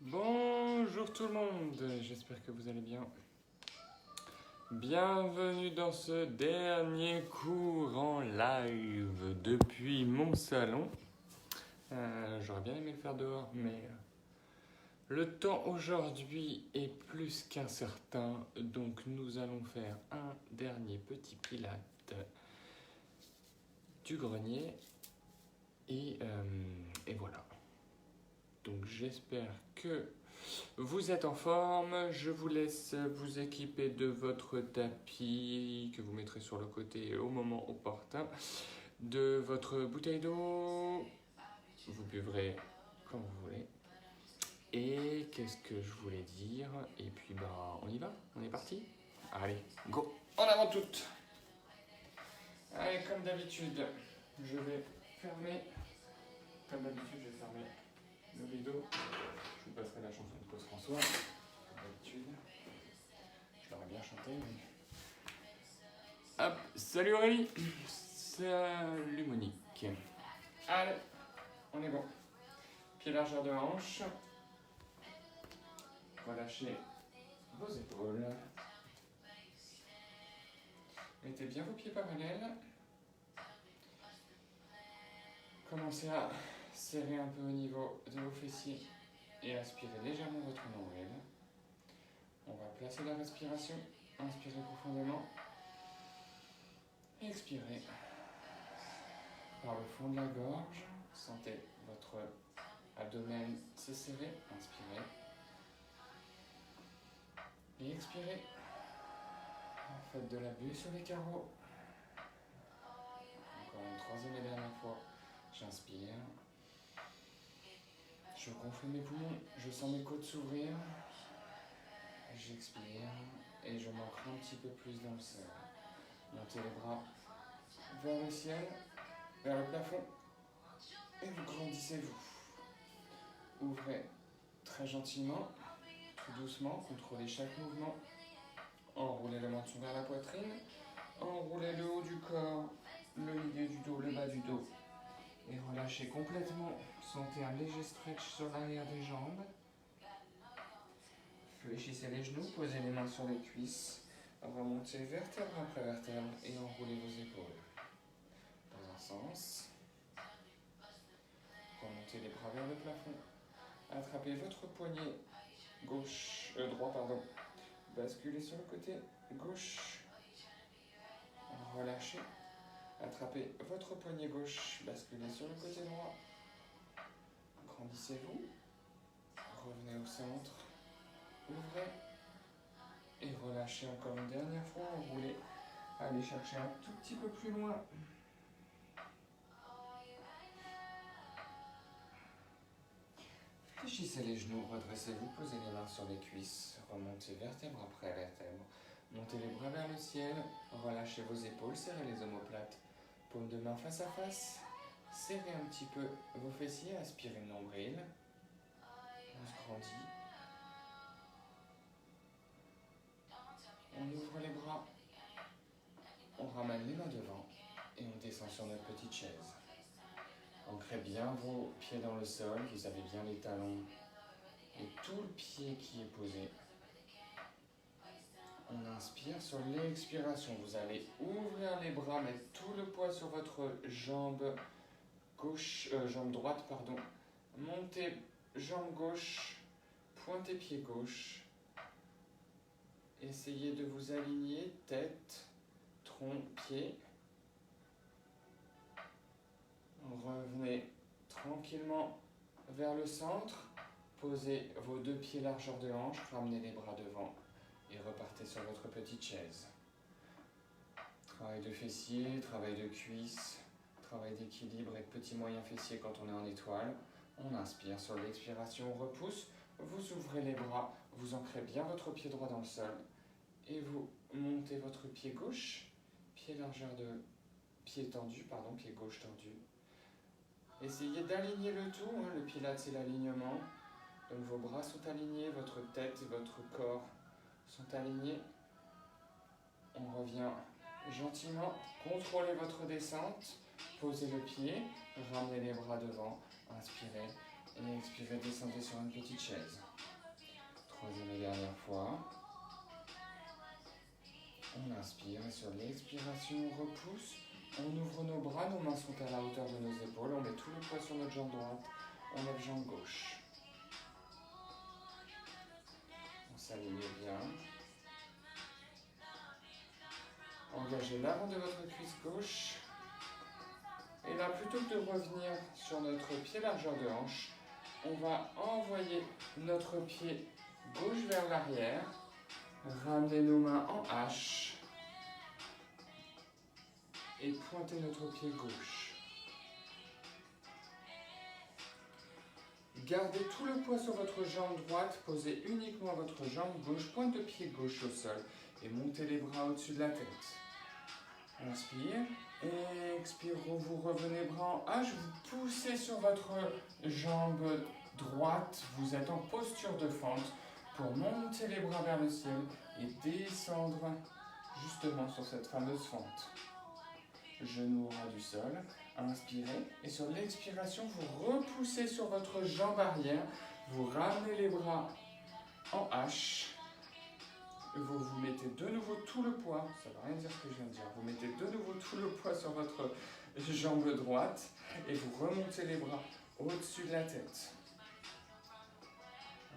Bonjour tout le monde, j'espère que vous allez bien. Bienvenue dans ce dernier cours en live depuis mon salon. J'aurais bien aimé le faire dehors, mais le temps aujourd'hui est plus qu'incertain, donc nous allons faire un dernier petit pilate du grenier et voilà. Donc j'espère que vous êtes en forme. Je vous laisse vous équiper de votre tapis que vous mettrez sur le côté au moment opportun, de votre bouteille d'eau. Vous buvrez comme vous voulez. Et qu'est-ce que je voulais dire? Et puis on y va, on est parti. Allez, go. En avant toutes. Allez, comme d'habitude, je vais fermer. Comme d'habitude, je vais fermer le rideau. Je vous passerai la chanson de Claude François, comme d'habitude. Je l'aurais bien chanté, mais... Hop, salut Aurélie. Salut Monique. Allez, on est bon. Pied largeur de hanche. Relâchez vos épaules. Mettez bien vos pieds parallèles. Commencez à serrer un peu au niveau de vos fessiers et aspirez légèrement votre nombril. On va placer la respiration. Inspirez profondément. Expirez par le fond de la gorge. Sentez votre abdomen se serrer. Inspirez. Et expirez. Faites de la bulle sur les carreaux. Encore une troisième et dernière fois. J'inspire. Je gonfle mes poumons. Je sens mes côtes s'ouvrir. J'expire. Et je m'ancre un petit peu plus dans le sol. Montez les bras vers le ciel, vers le plafond. Et vous grandissez-vous. Ouvrez très gentiment, tout doucement, contrôlez chaque mouvement. Enroulez le menton vers la poitrine. Enroulez le haut du corps, le milieu du dos, le bas du dos. Et relâchez complètement. Sentez un léger stretch sur l'arrière des jambes. Fléchissez les genoux, posez les mains sur les cuisses. Remontez vertèbre après vertèbre et enroulez vos épaules. Dans un sens. Remontez les bras vers le plafond. Attrapez votre poignet droit. Basculez sur le côté gauche. Relâchez. Attrapez votre poignet gauche. Basculez sur le côté droit. Grandissez-vous. Revenez au centre. Ouvrez. Et relâchez encore une dernière fois. Enroulez. Allez chercher un tout petit peu plus loin. Fléchissez les genoux, redressez-vous, posez les mains sur les cuisses, remontez vertèbre après vertèbre, montez les bras vers le ciel, relâchez vos épaules, serrez les omoplates, paumes de main face à face, serrez un petit peu vos fessiers, aspirez le nombril, on se grandit, on ouvre les bras, on ramène les mains devant et on descend sur notre petite chaise. Ancrez bien vos pieds dans le sol, vous avez bien les talons et tout le pied qui est posé. On inspire, sur l'expiration, vous allez ouvrir les bras, mettre tout le poids sur votre jambe droite. Montez jambe gauche, pointez pied gauche. Essayez de vous aligner, tête, tronc, pied. Revenez tranquillement vers le centre. Posez vos deux pieds largeur de hanche, ramenez les bras devant et repartez sur votre petite chaise. Travail de fessiers, travail de cuisses, travail d'équilibre et de petits moyens fessiers quand on est en étoile. On inspire, sur l'expiration, on repousse. Vous ouvrez les bras, vous ancrez bien votre pied droit dans le sol et vous montez votre pied gauche, pied gauche tendu. Essayez d'aligner le tout, le pilate c'est l'alignement. Donc vos bras sont alignés, votre tête et votre corps sont alignés. On revient gentiment, contrôlez votre descente, posez le pied, ramenez les bras devant, inspirez, Et expirez, descendez sur une petite chaise. Troisième et dernière fois. On inspire et sur l'expiration, on repousse. On ouvre nos bras, nos mains sont à la hauteur de nos épaules. On met tout le poids sur notre jambe droite. On lève jambe gauche. On s'aligne bien. Engagez l'avant de votre cuisse gauche. Et là, plutôt que de revenir sur notre pied largeur de hanche, on va envoyer notre pied gauche vers l'arrière. Ramener nos mains en H. Et pointer notre pied gauche. Gardez tout le poids sur votre jambe droite, posez uniquement votre jambe gauche, pointe de pied gauche au sol et montez les bras au-dessus de la tête. Inspire, expire, vous revenez bras en H, vous poussez sur votre jambe droite, vous êtes en posture de fente pour monter les bras vers le ciel et descendre justement sur cette fameuse fente. Genou au ras du sol, inspirez et sur l'expiration vous repoussez sur votre jambe arrière, vous ramenez les bras en H, vous mettez de nouveau tout le poids, ça ne veut rien dire ce que je viens de dire, vous mettez de nouveau tout le poids sur votre jambe droite et vous remontez les bras au-dessus de la tête.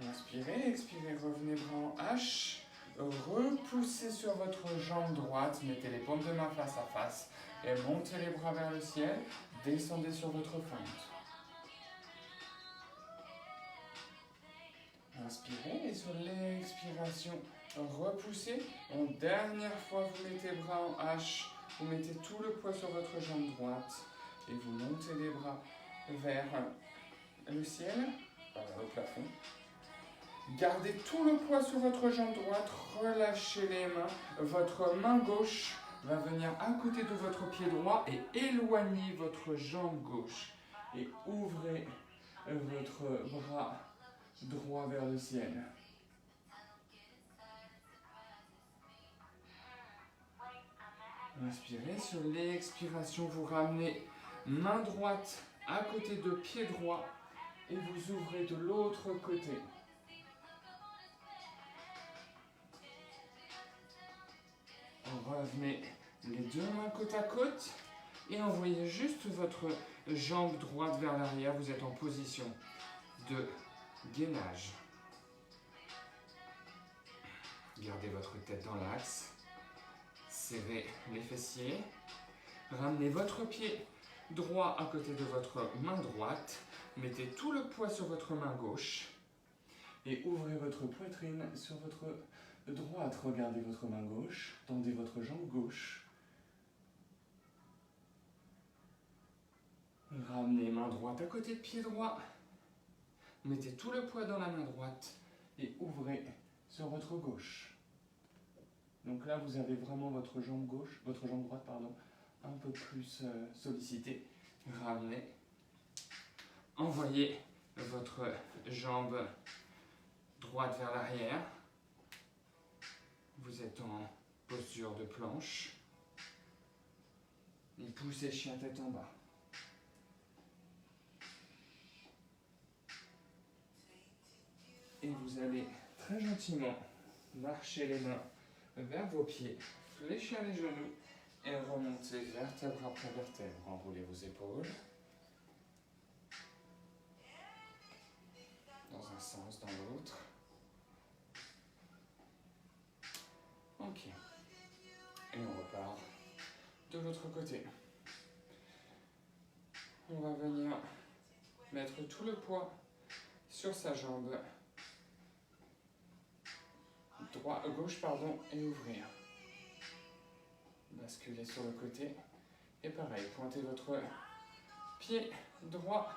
Inspirez, expirez, revenez bras en H, repoussez sur votre jambe droite, mettez les paumes de main face à face. Et montez les bras vers le ciel, descendez sur votre fente. Inspirez et sur l'expiration, repoussez. En dernière fois, vous mettez bras en H, vous mettez tout le poids sur votre jambe droite et vous montez les bras vers le ciel, le plafond. Gardez tout le poids sur votre jambe droite, relâchez les mains, votre main gauche va venir à côté de votre pied droit et éloignez votre jambe gauche. Et ouvrez votre bras droit vers le ciel. Inspirez, sur l'expiration, vous ramenez main droite à côté de pied droit et vous ouvrez de l'autre côté. Revenez les deux mains côte à côte et envoyez juste votre jambe droite vers l'arrière. Vous êtes en position de gainage. Gardez votre tête dans l'axe. Serrez les fessiers. Ramenez votre pied droit à côté de votre main droite. Mettez tout le poids sur votre main gauche. Et ouvrez votre poitrine sur votre droite. Regardez votre main gauche. Tendez votre jambe gauche. Ramenez main droite à côté de pied droit. Mettez tout le poids dans la main droite et ouvrez sur votre gauche. Donc là, vous avez vraiment votre jambe droite, un peu plus sollicitée. Ramenez. Envoyez votre jambe droite vers l'arrière. Vous êtes en posture de planche. Et poussez chien tête en bas. Et vous allez très gentiment marcher les mains vers vos pieds, fléchir les genoux et remonter vertèbre après vertèbre. Enroulez vos épaules. Dans un sens, dans l'autre. Ok. Et on repart de l'autre côté. On va venir mettre tout le poids sur sa jambe gauche et ouvrir. Basculez sur le côté et pareil, pointez votre pied droit.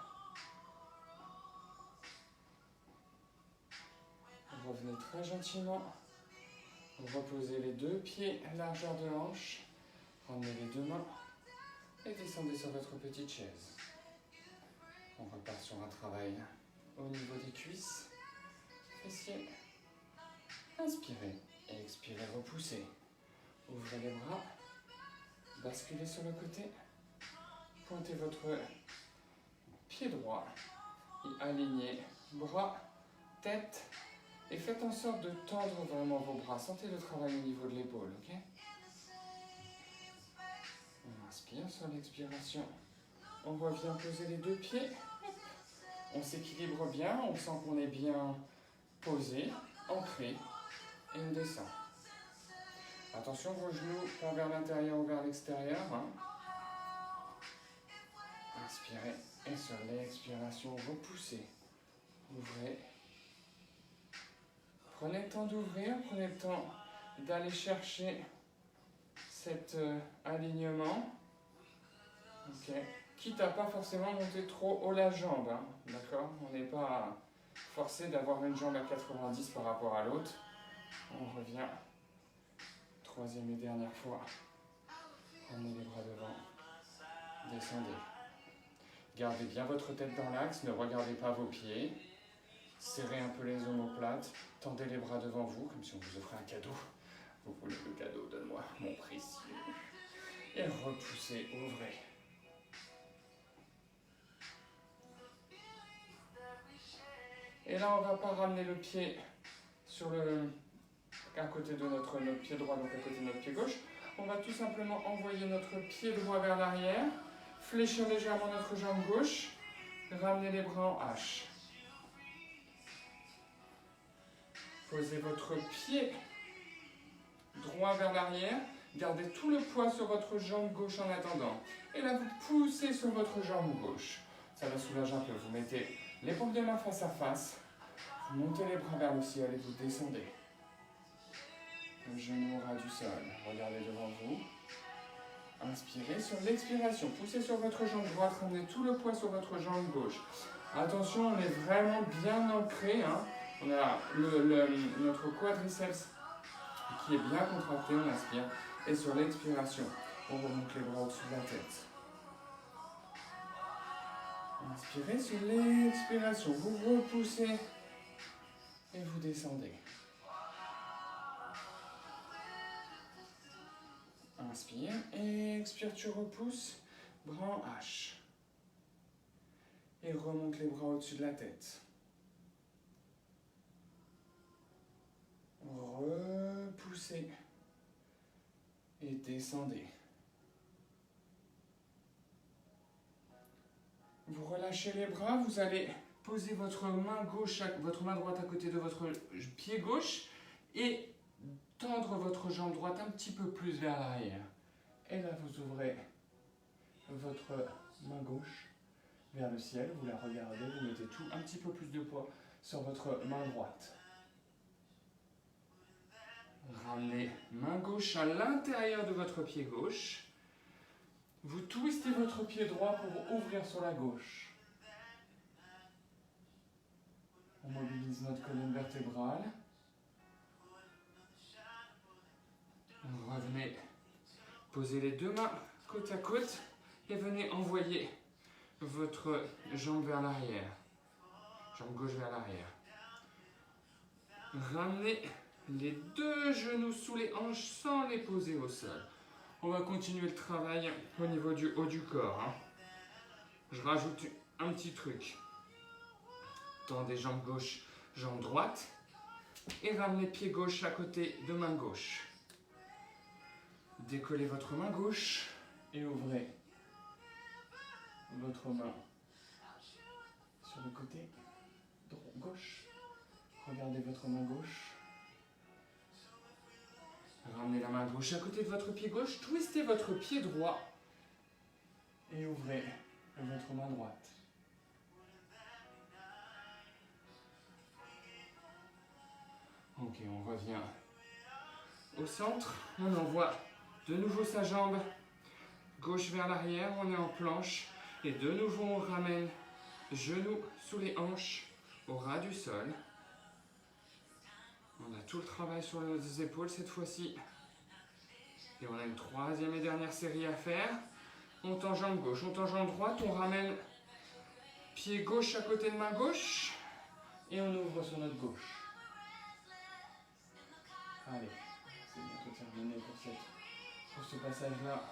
Revenez très gentiment. Reposez les deux pieds largeur de hanche. Ramenez les deux mains et descendez sur votre petite chaise. On repart sur un travail au niveau des cuisses, fessiers. Inspirez et expirez, repoussez. Ouvrez les bras, basculez sur le côté, pointez votre pied droit et alignez. Bras, tête. Et faites en sorte de tendre vraiment vos bras. Sentez le travail au niveau de l'épaule, ok? On inspire sur l'expiration. On revient poser les deux pieds. On s'équilibre bien, on sent qu'on est bien posé, ancré, et on descend. Attention, vos genoux pas vers l'intérieur ou vers l'extérieur. Hein. Inspirez, et sur l'expiration, repoussez. Ouvrez. Prenez le temps d'ouvrir, prenez le temps d'aller chercher cet alignement. Ok. Quitte à pas forcément monter trop haut la jambe, hein. D'accord? On n'est pas forcé d'avoir une jambe à 90 par rapport à l'autre. On revient. Troisième et dernière fois. Ramenez les bras devant. Descendez. Gardez bien votre tête dans l'axe, ne regardez pas vos pieds. Serrez un peu les omoplates. Tendez les bras devant vous, comme si on vous offrait un cadeau. Vous voulez le cadeau, donne-moi mon précieux. Et repoussez, ouvrez. Et là, on ne va pas ramener le pied sur à côté de notre pied droit, donc à côté de notre pied gauche. On va tout simplement envoyer notre pied droit vers l'arrière, fléchir légèrement notre jambe gauche, ramener les bras en H. Posez votre pied droit vers l'arrière, gardez tout le poids sur votre jambe gauche en attendant. Et là, vous poussez sur votre jambe gauche. Ça va soulager un peu. Vous mettez les paumes de main face à face, vous montez les bras vers le ciel et vous descendez. Le genou au ras du sol. Regardez devant vous. Inspirez sur l'expiration. Poussez sur votre jambe droite. Ramenez tout le poids sur votre jambe gauche. Attention, on est vraiment bien ancré. Hein. On a notre quadriceps qui est bien contracté. On inspire. Et sur l'expiration, on remonte les bras au-dessus de la tête. Inspirez sur l'expiration. Vous repoussez et vous descendez. Inspire, expire, tu repousses, bras en H. Et remonte les bras au-dessus de la tête. Repoussez. Et descendez. Vous relâchez les bras, vous allez poser votre main gauche, votre main droite à côté de votre pied gauche et tendre votre jambe droite un petit peu plus vers l'arrière. Et là, vous ouvrez votre main gauche vers le ciel, vous la regardez, vous mettez tout un petit peu plus de poids sur votre main droite. Ramenez main gauche à l'intérieur de votre pied gauche. Vous twistez votre pied droit pour ouvrir sur la gauche. On mobilise notre colonne vertébrale. Revenez, posez les deux mains côte à côte et venez envoyer votre jambe vers l'arrière. Jambe gauche vers l'arrière. Ramenez les deux genoux sous les hanches sans les poser au sol. On va continuer le travail au niveau du haut du corps. Hein. Je rajoute un petit truc. Tendez jambe gauche, jambe droite. Et ramenez pied gauche à côté de main gauche. Décollez votre main gauche et ouvrez votre main sur le côté gauche. Regardez votre main gauche. Ramenez la main gauche à côté de votre pied gauche. Twistez votre pied droit et ouvrez votre main droite. Ok, on revient au centre. On envoie de nouveau sa jambe gauche vers l'arrière. On est en planche. Et de nouveau, on ramène genoux sous les hanches au ras du sol. On a tout le travail sur les épaules cette fois-ci. Et on a une troisième et dernière série à faire. On tend jambe gauche, on tend jambe droite, on ramène pied gauche à côté de main gauche. Et on ouvre sur notre gauche. Allez, c'est bientôt terminé pour ce passage-là.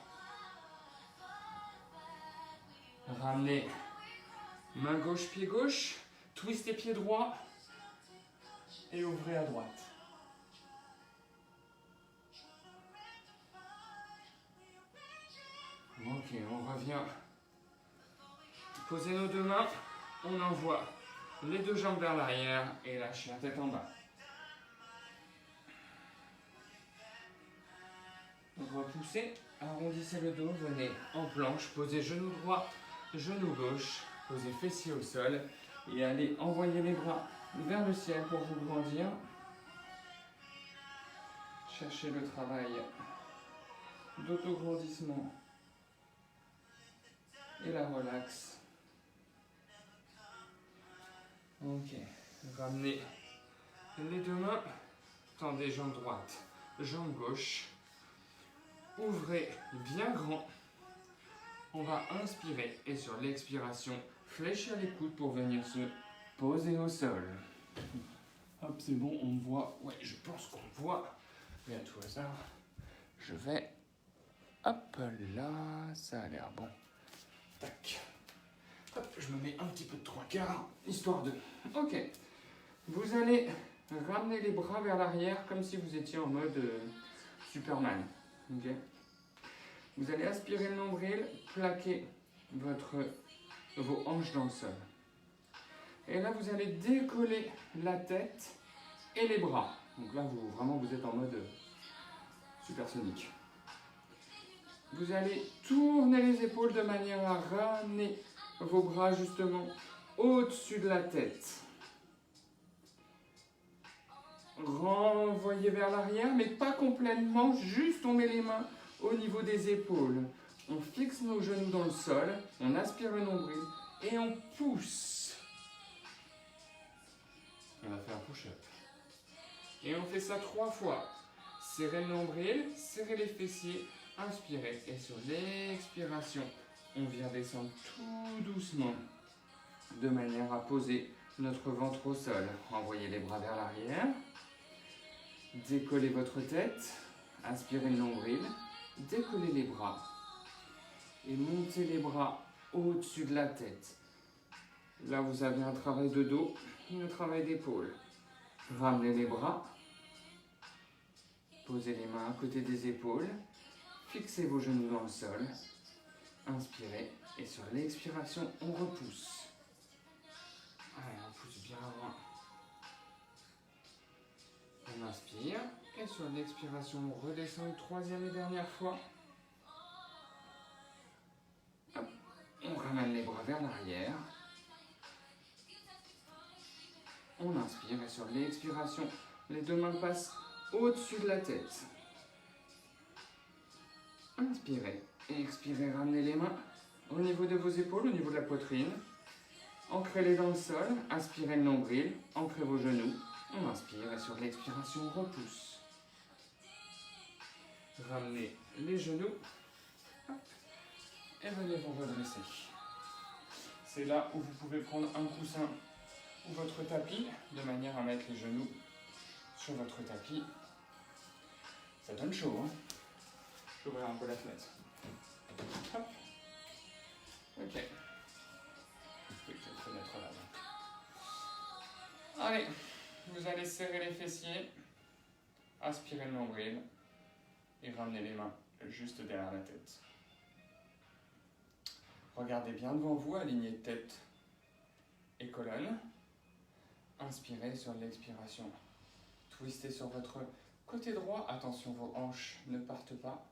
Ramenez main gauche, pied gauche. Twistez pied droit et ouvrez à droite. Ok, on revient. Posez nos deux mains, on envoie les deux jambes vers l'arrière et lâchez la tête en bas. Repoussez, arrondissez le dos, venez en planche, posez genou droit, genou gauche, posez fessier au sol et allez envoyer les bras vers le ciel pour vous grandir. Cherchez le travail d'autograndissement et la relaxe. Ok, ramenez les deux mains, tendez jambe droite, jambe gauche, ouvrez bien grand. On va inspirer et sur l'expiration, fléchir les coudes pour venir se poser au sol. Hop, c'est bon, on me voit. Ouais, je pense qu'on me voit. Mais à tout hasard, je vais... Hop là, ça a l'air bon. Tac. Hop, je me mets un petit peu de 3/4, histoire de... Ok. Vous allez ramener les bras vers l'arrière comme si vous étiez en mode Superman. Ok. Vous allez aspirer le nombril, plaquer vos hanches dans le sol. Et là, vous allez décoller la tête et les bras. Donc là, vous êtes en mode supersonique. Vous allez tourner les épaules de manière à ramener vos bras justement au-dessus de la tête. Renvoyez vers l'arrière, mais pas complètement, juste on met les mains au niveau des épaules. On fixe nos genoux dans le sol, on aspire le nombril et on pousse. On a fait un push-up. Et on fait ça 3 fois. Serrez le nombril, serrez les fessiers, inspirez. Et sur l'expiration, on vient descendre tout doucement de manière à poser notre ventre au sol. Envoyez les bras vers l'arrière. Décollez votre tête. Inspirez le nombril. Décollez les bras. Et montez les bras au-dessus de la tête. Là, vous avez un travail de dos et un travail d'épaule. Ramenez les bras. Posez les mains à côté des épaules. Fixez vos genoux dans le sol. Inspirez. Et sur l'expiration, on repousse. Allez, on pousse bien loin. On inspire. Et sur l'expiration, on redescend une 3e et dernière fois. Hop. On ramène les bras vers l'arrière. On inspire et sur l'expiration, les deux mains passent au-dessus de la tête. Inspirez et expirez, ramenez les mains au niveau de vos épaules, au niveau de la poitrine. Ancrez-les dans le sol, inspirez le nombril, ancrez vos genoux. On inspire et sur l'expiration, on repousse. Ramenez les genoux et venez vous redresser. C'est là où vous pouvez prendre un coussin ou votre tapis, de manière à mettre les genoux sur votre tapis. Ça donne chaud, hein? Je vais ouvrir un peu la fenêtre. Hop. Ok. Oui, cette fenêtre là. Donc. Allez, vous allez serrer les fessiers, aspirer le nombril et ramener les mains juste derrière la tête. Regardez bien devant vous, alignez tête et colonne. Inspirez sur l'expiration. Twistez sur votre côté droit. Attention, vos hanches ne partent pas.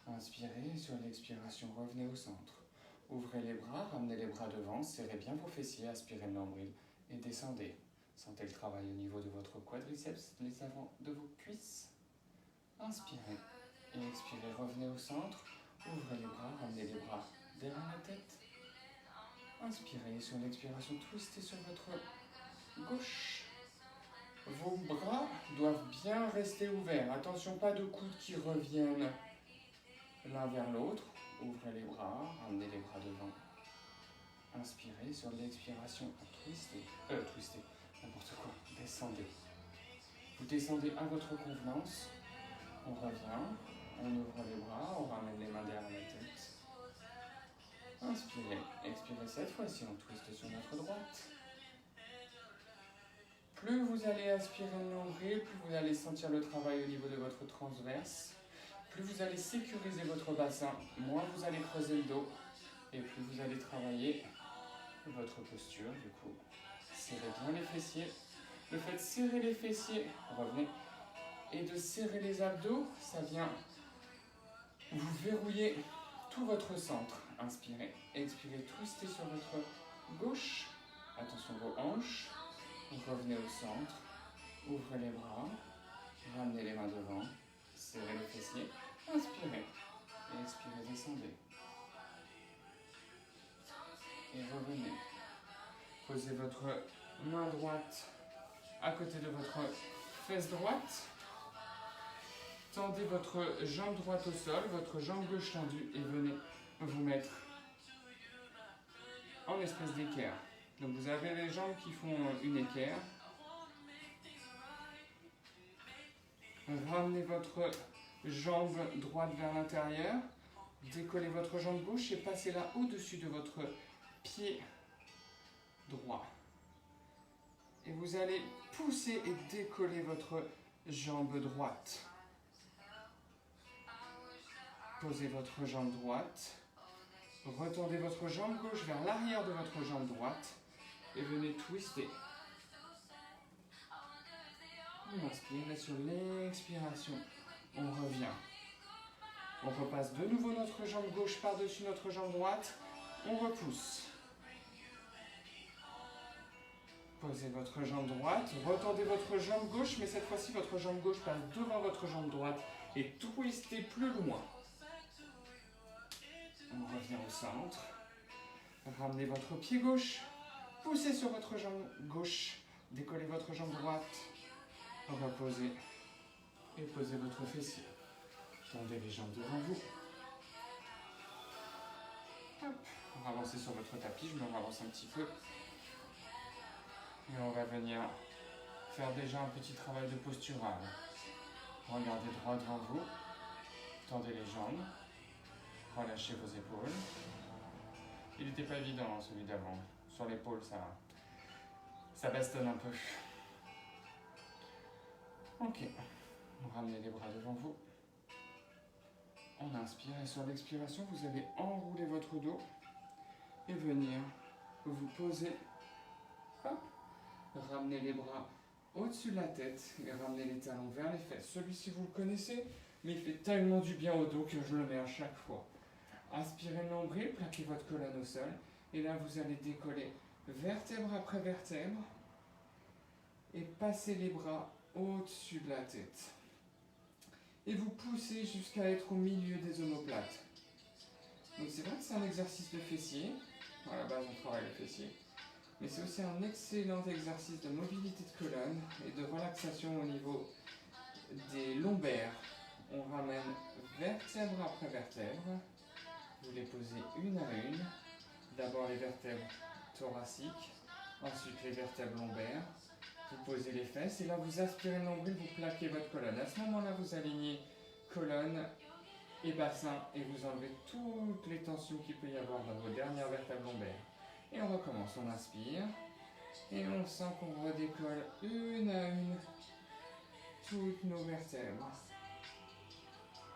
Inspirez sur l'expiration. Revenez au centre. Ouvrez les bras, ramenez les bras devant. Serrez bien vos fessiers. Aspirez le nombril et descendez. Sentez le travail au niveau de votre quadriceps, les avants de vos cuisses. Inspirez et expirez. Revenez au centre. Ouvrez les bras, ramenez les bras derrière la tête. Inspirez sur l'expiration. Twistez sur votre gauche. Vos bras doivent bien rester ouverts. Attention, pas de coudes qui reviennent l'un vers l'autre. Ouvrez les bras, ramenez les bras devant. Inspirez sur l'expiration. Twistez, n'importe quoi. Descendez. Vous descendez à votre convenance. On revient, on ouvre les bras, on ramène les mains derrière la tête. Inspirez, expirez cette fois-ci, on twiste sur notre droite. Plus vous allez aspirer le nombril, plus vous allez sentir le travail au niveau de votre transverse. Plus vous allez sécuriser votre bassin, moins vous allez creuser le dos. Et plus vous allez travailler votre posture, du coup. Serrez bien les fessiers. Le fait de serrer les fessiers, revenez, et de serrer les abdos, ça vient vous verrouiller tout votre centre. Inspirez, expirez, twistez sur votre gauche. Attention vos hanches. Revenez au centre. Ouvrez les bras. Ramenez les mains devant. Serrez les fessiers. Inspirez. Et expirez, descendez. Et revenez. Posez votre main droite à côté de votre fesse droite. Tendez votre jambe droite au sol, votre jambe gauche tendue et venez vous mettre en espèce d'équerre. Donc vous avez les jambes qui font une équerre. Ramenez votre jambe droite vers l'intérieur. Décollez votre jambe gauche et passez-la au-dessus de votre pied droit. Et vous allez pousser et décoller votre jambe droite. Posez votre jambe droite. Retendez votre jambe gauche vers l'arrière de votre jambe droite. Et venez twister. On inspire et sur l'expiration, on revient. On repasse de nouveau notre jambe gauche par-dessus notre jambe droite. On repousse. Posez votre jambe droite, retendez votre jambe gauche, mais cette fois-ci votre jambe gauche passe devant votre jambe droite et twistez plus loin. On revient au centre. Ramenez votre pied gauche, poussez sur votre jambe gauche, décollez votre jambe droite, reposez et posez votre fessier. Tendez les jambes devant vous. Hop. Avancez sur votre tapis, je me avance un petit peu. Et on va venir faire déjà un petit travail de postural. Regardez droit devant vous. Tendez les jambes. Relâchez vos épaules. Il n'était pas évident celui d'avant. Sur l'épaule, ça bastonne un peu. Ok. Ramenez les bras devant vous. On inspire et sur l'expiration, vous allez enrouler votre dos et venir vous poser. Hop. Ramenez les bras au-dessus de la tête et ramenez les talons vers les fesses. Celui-ci, vous le connaissez, mais il fait tellement du bien au dos que je le mets à chaque fois. Aspirez le nombril, plaquez votre colonne au sol. Et là, vous allez décoller vertèbre après vertèbre et passer les bras au-dessus de la tête. Et vous poussez jusqu'à être au milieu des omoplates. Donc c'est vrai que c'est un exercice de fessier. À la base, on travaille le fessier. Mais c'est aussi un excellent exercice de mobilité de colonne et de relaxation au niveau des lombaires. On ramène vertèbre après vertèbre. Vous les posez une à une. D'abord les vertèbres thoraciques, ensuite les vertèbres lombaires. Vous posez les fesses et là vous aspirez le nombril, vous plaquez votre colonne. À ce moment-là, vous alignez colonne et bassin et vous enlevez toutes les tensions qu'il peut y avoir dans vos dernières vertèbres lombaires. Et on recommence, on inspire et on sent qu'on redécolle une à une toutes nos vertèbres.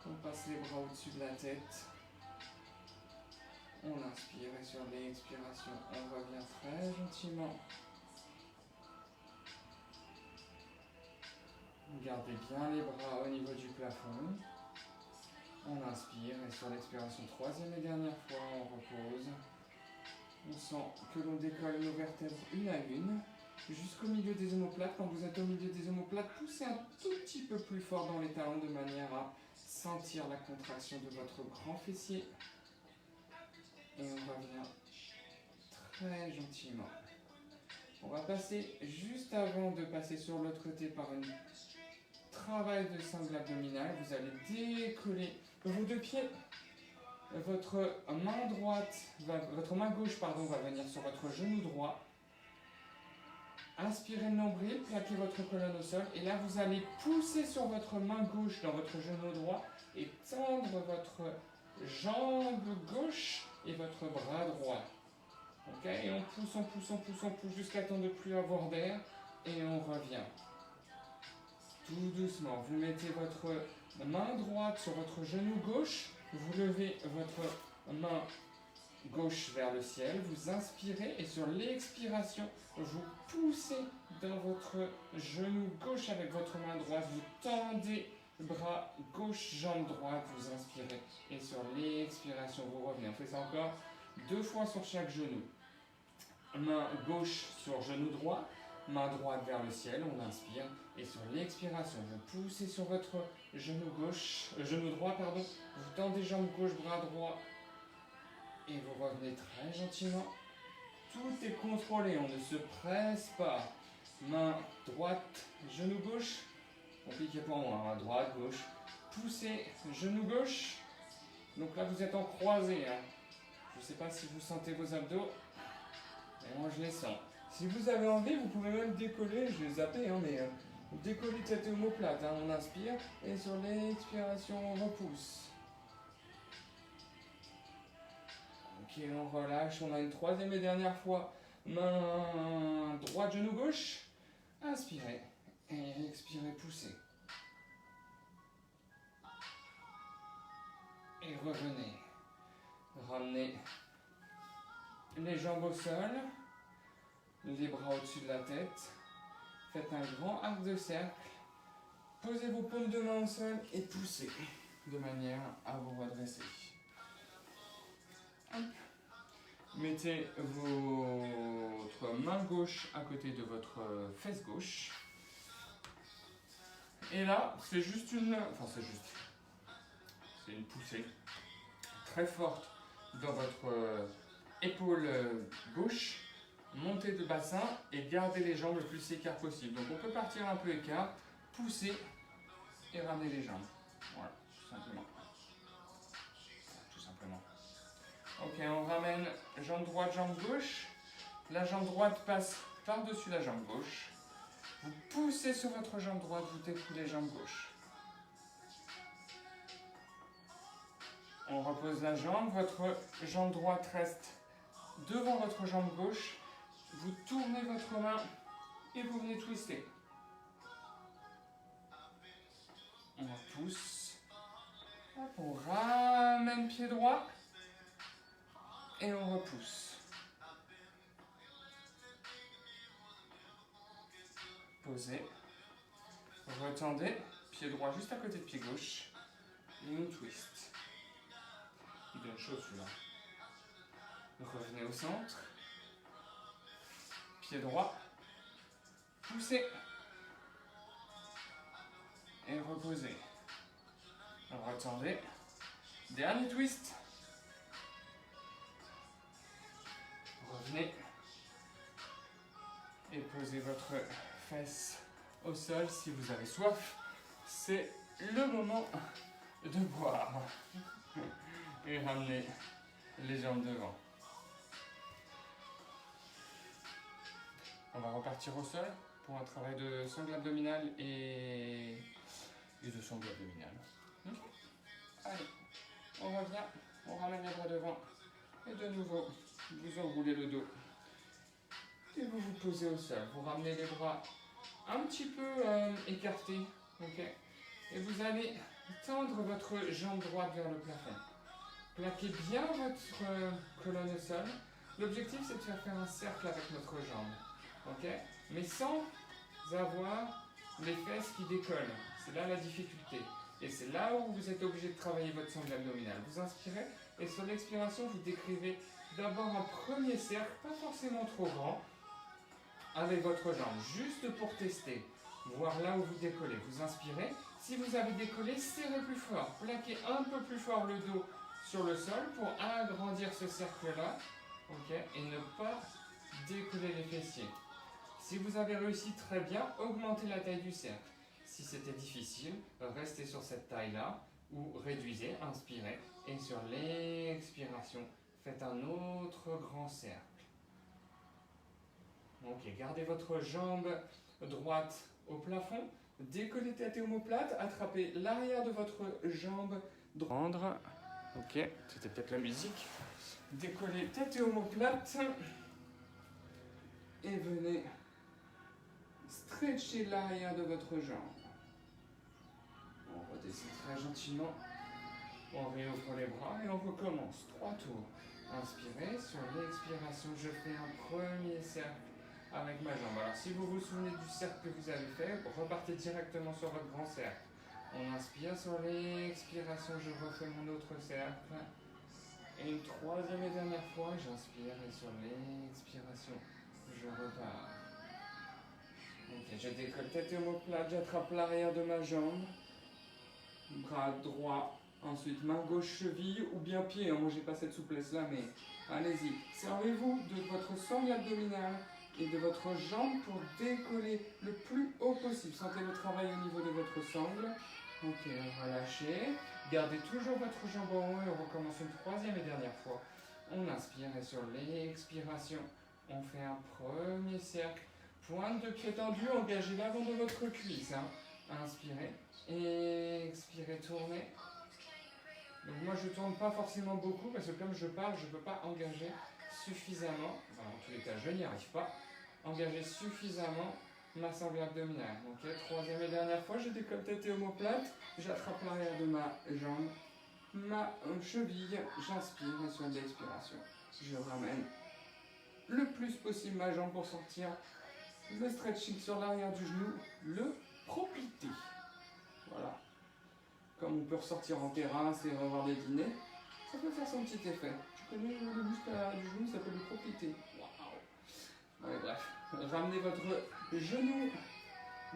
On passe les bras au-dessus de la tête. On inspire et sur l'expiration, on revient très gentiment. Gardez bien les bras au niveau du plafond. On inspire et sur l'expiration, troisième et dernière fois, on repose. On sent que l'on décolle nos vertèbres une à une jusqu'au milieu des omoplates. Quand vous êtes au milieu des omoplates, poussez un tout petit peu plus fort dans les talons de manière à sentir la contraction de votre grand fessier. Et on revient très gentiment. On va passer, juste avant de passer sur l'autre côté par un travail de sangle abdominal, vous allez décoller vos deux pieds. Votre main gauche va venir sur votre genou droit. Inspirez le nombril, plaquez votre colonne au sol. Et là, vous allez pousser sur votre main gauche dans votre genou droit et tendre votre jambe gauche et votre bras droit. Ok, et on pousse jusqu'à temps de ne plus avoir d'air. Et on revient. Tout doucement, vous mettez votre main droite sur votre genou gauche, vous levez votre main gauche vers le ciel, vous inspirez et sur l'expiration, vous poussez dans votre genou gauche avec votre main droite, vous tendez bras gauche, jambe droite, vous inspirez et sur l'expiration, vous revenez. On fait ça encore 2 fois sur chaque genou. Main gauche sur genou droit, main droite vers le ciel, on inspire et sur l'expiration, vous poussez sur votre genou droit, vous tendez jambe gauche, bras droit et vous revenez très gentiment. Tout est contrôlé, on ne se presse pas. Main droite, genou gauche, compliqué pour moi, main droite, gauche, poussez, genou gauche. Donc là vous êtes en croisé, hein. Je ne sais pas si vous sentez vos abdos, mais moi je les sens. Si vous avez envie, vous pouvez même décoller, je vais zapper, hein, mais décoller tête et omoplate, hein, on inspire et sur l'expiration on repousse. Ok, on relâche, on a une troisième et dernière fois. Main droite, genou gauche, inspirez et expirez, poussez. Et revenez. Ramenez les jambes au sol, les bras au-dessus de la tête. Faites un grand arc de cercle. Posez vos paumes de main au sol et poussez de manière à vous redresser. Hop. Mettez votre main gauche à côté de votre fesse gauche. Et là, c'est une poussée très forte dans votre épaule gauche. Montez le bassin et gardez les jambes le plus écart possible. Donc on peut partir un peu écart, pousser et ramener les jambes. Voilà, tout simplement. Ok, on ramène jambe droite, jambe gauche. La jambe droite passe par-dessus la jambe gauche. Vous poussez sur votre jambe droite, vous découlez jambe gauche. On repose la jambe, votre jambe droite reste devant votre jambe gauche. Vous tournez votre main et vous venez twister. On repousse. Hop, on ramène pied droit. Et on repousse. Posez. Retendez. Pied droit juste à côté de pied gauche. Et on twist. Il donne chaud celui-là. Revenez au centre. Pied droit. Poussez. Et reposez. Retendez. Dernier twist. Revenez et posez votre fesse au sol si vous avez soif. C'est le moment de boire. Et ramenez les jambes devant. On va repartir au sol pour un travail de sangle abdominale et de sangle abdominale. Allez, on revient, on ramène les bras devant et de nouveau. Vous enroulez le dos et vous vous posez au sol. Vous ramenez les bras un petit peu écartés, ok, et vous allez tendre votre jambe droite vers le plafond. Plaquez bien votre colonne au sol. L'objectif c'est de faire un cercle avec notre jambe, ok, mais sans avoir les fesses qui décollent. C'est là la difficulté. Et c'est là où vous êtes obligé de travailler votre sangle abdominale. Vous inspirez et sur l'expiration vous décrivez d'abord un premier cercle, pas forcément trop grand, avec votre jambe, juste pour tester, voir là où vous décollez. Vous inspirez, si vous avez décollé, serrez plus fort, plaquez un peu plus fort le dos sur le sol pour agrandir ce cercle-là, ok, et ne pas décoller les fessiers. Si vous avez réussi très bien, augmentez la taille du cercle. Si c'était difficile, restez sur cette taille-là ou réduisez, inspirez et sur l'expiration, faites un autre grand cercle. Ok, gardez votre jambe droite au plafond, décollez tête et omoplate, attrapez l'arrière de votre jambe droite. Ok, c'était peut-être la musique. Décollez tête et omoplate et venez stretchez l'arrière de votre jambe. On redescend très gentiment. On réouvre les bras et on recommence. 3 tours. Inspirez, sur l'expiration, je fais un premier cercle avec ma jambe. Alors si vous vous souvenez du cercle que vous avez fait, repartez directement sur votre grand cercle. On inspire, sur l'expiration, je refais mon autre cercle. Et une troisième et dernière fois, j'inspire et sur l'expiration, je repars. Ok, je décolle tête et omoplate, j'attrape l'arrière de ma jambe. Bras droit, ensuite main gauche cheville ou bien pied. Moi j'ai pas cette souplesse là, mais allez-y. Servez-vous de votre sangle abdominale et de votre jambe pour décoller le plus haut possible. Sentez le travail au niveau de votre sangle. Ok, relâchez. Gardez toujours votre jambe en haut et on recommence une troisième et dernière fois. On inspire et sur l'expiration, on fait un premier cercle. Pointe de pied tendue, engagez l'avant de votre cuisse. Inspirez, expirez, tournez. Donc moi je tourne pas forcément beaucoup parce que comme je parle, je ne peux pas engager suffisamment. Enfin, en tous les cas, je n'y arrive pas. Engager suffisamment ma sangle abdominale. Ok, troisième et dernière fois, je décolle tête et omoplate. J'attrape l'arrière de ma jambe, ma cheville. J'inspire et sur l'expiration, je ramène le plus possible ma jambe pour sortir le stretching sur l'arrière du genou, le proplité. Voilà. Comme on peut ressortir en terrasse et revoir des dîners, ça peut faire son petit effet. Tu connais le muscle à l'arrière du genou, ça s'appelle le proplité. Waouh. Ouais, bref. Ramenez votre genou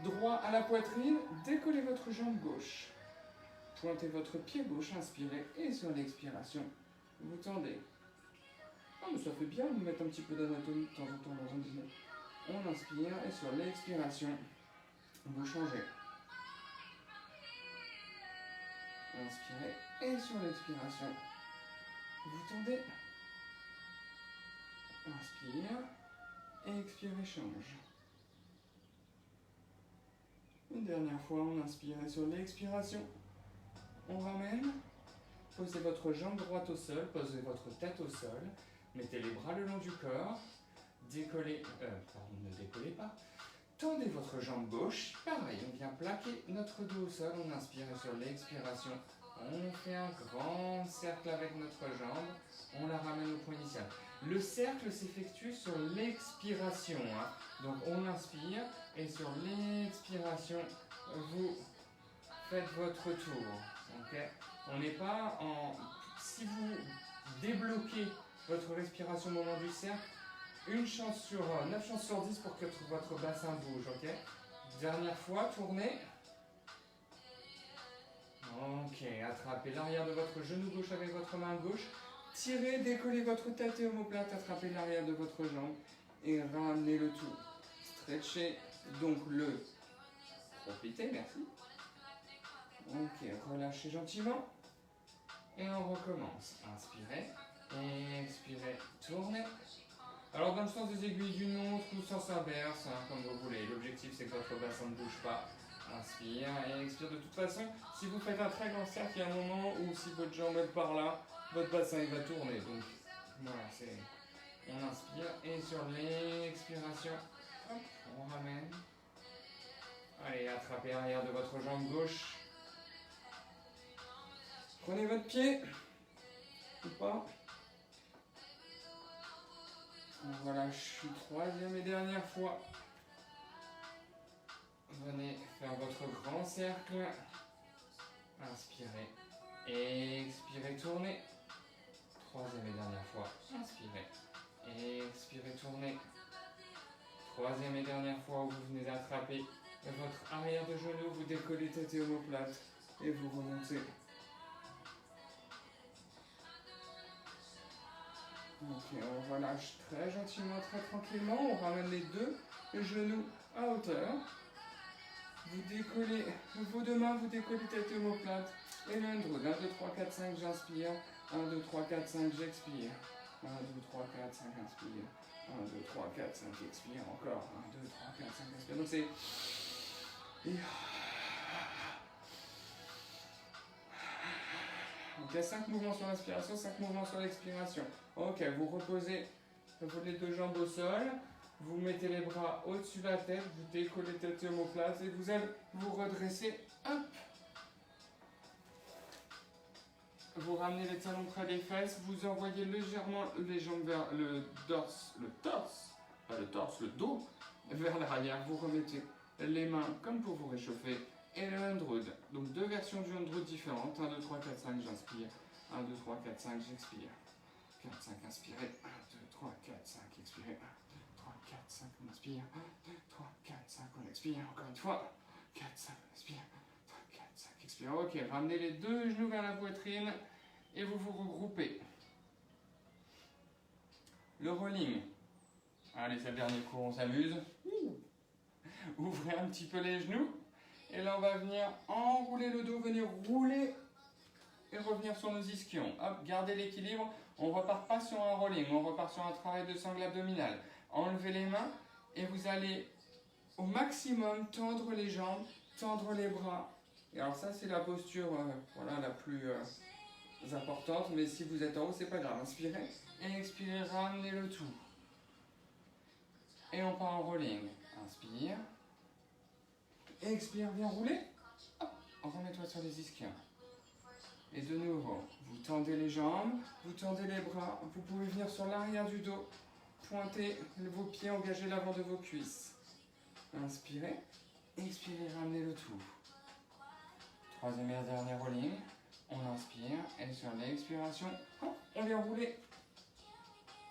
droit à la poitrine, décollez votre jambe gauche. Pointez votre pied gauche, inspirez et sur l'expiration, vous tendez. Ah mais ça fait bien de mettre un petit peu d'anatomie de temps en temps dans un dîner. On inspire et sur l'expiration, vous changez. Inspirez et sur l'expiration, vous tendez. Inspire, expirez, change. Une dernière fois, on inspire et sur l'expiration, on ramène. Posez votre jambe droite au sol, posez votre tête au sol, mettez les bras le long du corps, décollez, ne décollez pas, tendez votre jambe gauche, pareil, on vient plaquer notre dos au sol, on inspire et sur l'expiration, on fait un grand cercle avec notre jambe, on la ramène au point initial. Le cercle s'effectue sur l'expiration, donc on inspire et sur l'expiration, vous faites votre tour. Okay. On n'est pas en... Si vous débloquez votre respiration au moment du cercle, 9 chances sur 10 pour que votre bassin bouge, ok? Dernière fois, tournez. Ok, attrapez l'arrière de votre genou gauche avec votre main gauche. Tirez, décollez votre tête et omoplate, attrapez l'arrière de votre jambe et ramenez le tout. Stretchez donc le proplité, merci. Ok, relâchez gentiment. Et on recommence. Inspirez, expirez, tournez. Alors dans le sens des aiguilles d'une montre ou sens inverse, comme vous voulez. L'objectif c'est que votre bassin ne bouge pas. Inspire et expire. De toute façon, si vous faites un très grand cercle, il y a un moment où si votre jambe est par là, votre bassin il va tourner. Donc voilà, c'est... On inspire et sur l'expiration, hop, on ramène. Allez, attrapez l'arrière de votre jambe gauche. Prenez votre pied, ou pas. On relâche une troisième et dernière fois. Venez faire votre grand cercle. Inspirez, expirez, tournez. Troisième et dernière fois. Inspirez, expirez, tournez. Troisième et dernière fois où vous venez d'attraper votre arrière de genou, vous décollez tête et omoplate et vous remontez. Ok, on relâche très gentiment, très tranquillement. On ramène les deux genoux à hauteur. Vous décollez vos deux mains, vous décollez tête et omoplate. Et l'un de 1, 2, 3, 4, 5, j'inspire. 1, 2, 3, 4, 5, j'expire. 1, 2, 3, 4, 5, inspire. 1, 2, 3, 4, 5, expire. Encore. 1, 2, 3, 4, 5, expire. Donc c'est... Ok, 5 mouvements sur l'inspiration, 5 mouvements sur l'expiration. Ok, vous reposez les deux jambes au sol. Vous mettez les bras au-dessus de la tête, vous décollez tête et omoplate et vous allez vous redresser. Hop. Vous ramenez les talons près des fesses, vous envoyez légèrement les jambes vers le torse, le dos, vers l'arrière. Vous remettez les mains comme pour vous réchauffer et le Undrud. Donc deux versions du Undrud différentes. 1, 2, 3, 4, 5, j'inspire. 1, 2, 3, 4, 5, j'expire. 4, 5, inspirez. 1, 2, 3, 4, 5, expirez. 1, 2, 3, 4, 5, on inspire. 1, 2, 3, 4, 5, on expire. Encore une fois. 4, 5, on expire. 3, 4, 5, expire. Ok, ramenez les deux genoux vers la poitrine et vous vous regroupez. Le rolling. Allez, c'est le dernier cours, on s'amuse. Ouvrez un petit peu les genoux. Et là, on va venir enrouler le dos, venir rouler et revenir sur nos ischions. Hop, gardez l'équilibre. On ne repart pas sur un rolling, on repart sur un travail de sangle abdominale. Enlevez les mains et vous allez au maximum tendre les jambes, tendre les bras. Et alors ça, c'est la posture la plus importante. Mais si vous êtes en haut, c'est pas grave. Inspirez et expirez, ramenez le tout. Et on part en rolling. Inspire. Expire, viens rouler. Hop, remets-toi sur les ischions. Et de nouveau, vous tendez les jambes, vous tendez les bras. Vous pouvez venir sur l'arrière du dos. Pointez vos pieds, engagez l'avant de vos cuisses. Inspirez. Expirez, ramenez le tout. Troisième et dernier rolling. On inspire. Et sur l'expiration, hop, on vient rouler.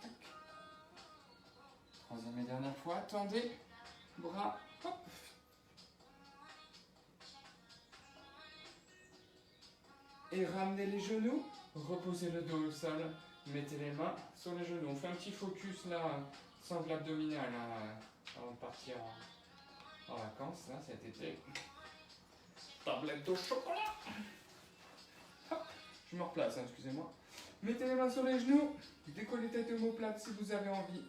Tac. Troisième et dernière fois. Tendez. Bras. Hop. Et ramenez les genoux, reposez le dos au sol, mettez les mains sur les genoux. On fait un petit focus là, sangle abdominale, avant de partir en vacances, là, cet été. Tablette au chocolat. Hop, je me replace, excusez-moi. Mettez les mains sur les genoux, décollez tête omoplate si vous avez envie.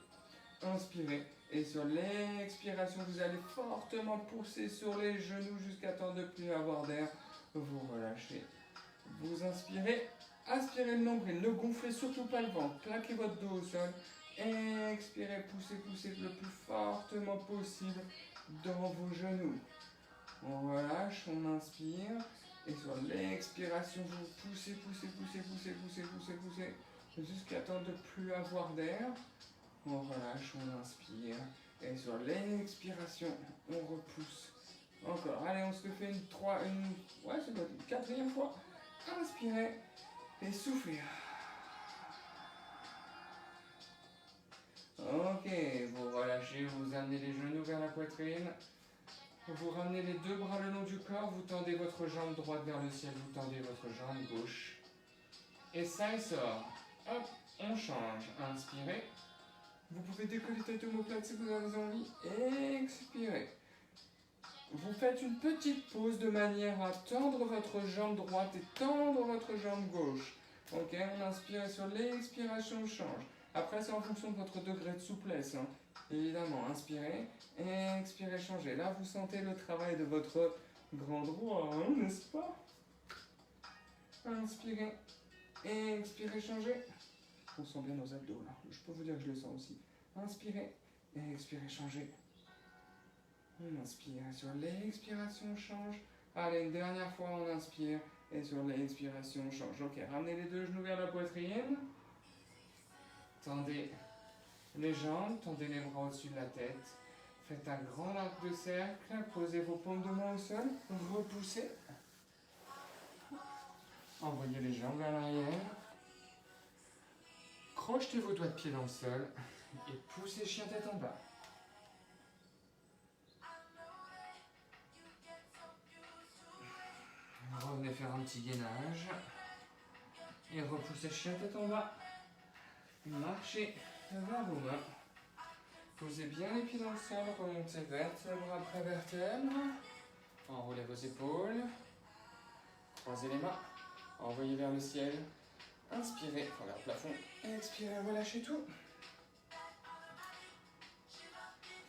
Inspirez. Et sur l'expiration, vous allez fortement pousser sur les genoux jusqu'à temps de ne plus avoir d'air. Vous relâchez. Vous inspirez, aspirez le nombril, ne gonflez surtout pas le ventre, plaquez votre dos au sol, expirez, poussez le plus fortement possible dans vos genoux. On relâche, on inspire, et sur l'expiration, vous poussez, jusqu'à temps de ne plus avoir d'air. On relâche, on inspire, et sur l'expiration, on repousse. Encore, allez, on se le fait une quatrième fois. Inspirez et soufflez. Ok, vous relâchez, vous amenez les genoux vers la poitrine. Vous ramenez les deux bras le long du corps, vous tendez votre jambe droite vers le ciel, vous tendez votre jambe gauche. Et ça et sort. Hop, on change. Inspirez. Vous pouvez décoller tête omoplate si vous avez envie. Expirez. Vous faites une petite pause de manière à tendre votre jambe droite et tendre votre jambe gauche. Ok, on inspire et sur l'expiration, on change. Après, c'est en fonction de votre degré de souplesse. Hein. Évidemment, inspirez, expirez, changez. Là, vous sentez le travail de votre grand droit, hein, n'est-ce pas? Inspirez, expirez, changez. On sent bien nos abdos là. Je peux vous dire que je le sens aussi. Inspirez, expirez, changez. On inspire, sur l'expiration, on change. Allez, une dernière fois, on inspire. Et sur l'expiration, on change. Ok, ramenez les deux genoux vers la poitrine. Tendez les jambes, tendez les bras au-dessus de la tête. Faites un grand arc de cercle. Posez vos paumes de main au sol. Repoussez. Envoyez les jambes vers l'arrière. Crochetez vos doigts de pied dans le sol. Et poussez chien tête en bas. Revenez faire un petit gainage. Et repoussez chien tête en bas. Marchez vers vos mains. Posez bien les pieds dans le sol. Remontez vertèbre après vertèbre. Enroulez vos épaules. Croisez les mains. Envoyez vers le ciel. Inspirez vers le plafond. Expirez, relâchez tout.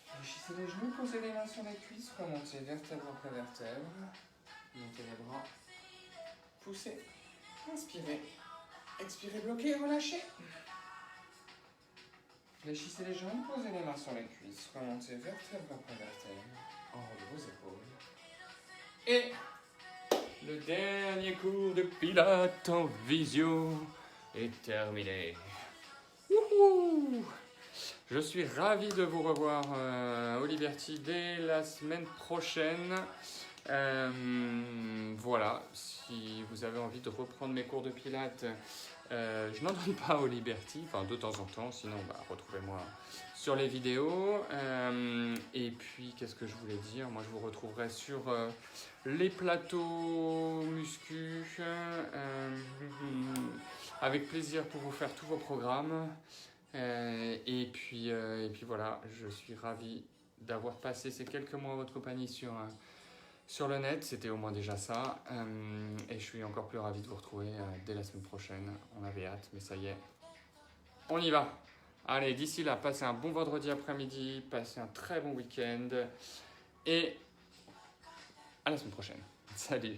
Fléchissez les genoux, posez les mains sur les cuisses. Remontez vertèbre après vertèbre. Montez les bras. Poussez. Inspirez. Expirez, bloquez, relâchez. Fléchissez les jambes, posez les mains sur les cuisses, remontez vertèbre après vertèbre, enroulez vos épaules. Et le dernier cours de pilates en visio est terminé. Wouhou! Je suis ravi de vous revoir au Liberty dès la semaine prochaine. Voilà, si vous avez envie de reprendre mes cours de pilates, je n'en donne pas au Liberty, enfin de temps en temps, sinon retrouvez-moi sur les vidéos. Et puis, qu'est-ce que je voulais dire? Moi, je vous retrouverai sur les plateaux muscu, avec plaisir pour vous faire tous vos programmes. Et puis voilà, je suis ravi d'avoir passé ces quelques mois en votre compagnie sur le net. C'était au moins déjà ça. Et je suis encore plus ravi de vous retrouver dès la semaine prochaine. On avait hâte, mais ça y est, on y va. Allez, d'ici là, passez un bon vendredi après-midi, passez un très bon week-end et à la semaine prochaine. Salut!